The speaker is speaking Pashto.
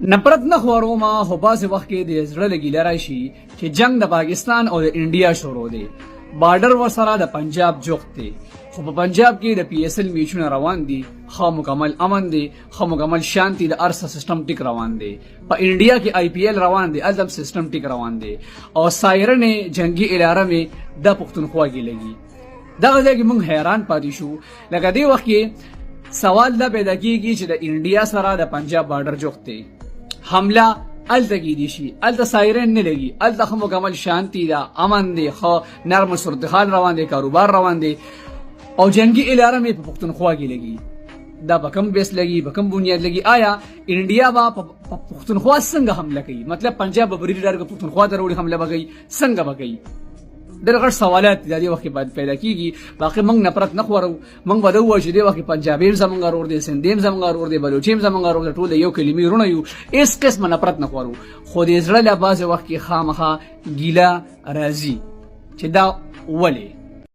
نفرت نه خورو ما خو بعضې وخت کې د زړه له ګیله راشي چې جنگ د پاکستان او د انډیا شروع دی. بارډر ورسره د پنجاب جوخت دی، خو په پنجاب کې د پی ایس ایل میچونه روان دي، خو مکمل امن دی، خو مکمل شانتی، د ارسه سیستم ټیک روان دی. په انډیا کې آی پی ایل روان دی، الته سیستم ټیک روان دی، او سایرن جنگي اداره مې د پښتونخوا کې لګي. دغه ځای کې موږ حیران پاتې شو. لکه دې وخت کې سوال دا پیدا کېږي چې د انډیا سره د پنجاب بارډر جوخت دی، حمله الته کېدی شي، الته سایرن نه لګي، الته خو مکمل شانتی ده، امن دی، خو نرم صورتحال روان دی، کاروبار روان دی، او جنگي اداره مې په پښتونخوا کې لګي. دا په کوم بیس لګي، په کوم بنیاد لګي؟ آیا انډیا به په پښتونخوا څنګه حمله کوي؟ مطلب پنجاب به بریډ ډارګه پښتونخوا ته وروړي، حمله به کوي، څنګه به کوي؟ ډېر غټ سوالات د دې وخت کې باید پیدا کېږي. باقي موږ نفرت نه خورو، موږ به دا ووایو چې دې وخت کې پنجابي هم زموږ ورور دی، سندي هم زموږ ورور دی، بلوچي هم زموږ ورور دی، ټول یو کلمې وروڼه یو، هېڅ قسمه نفرت نه خورو. خو د زړه له بعضې وخت کې خامخا ګیله راځي چې دا ولې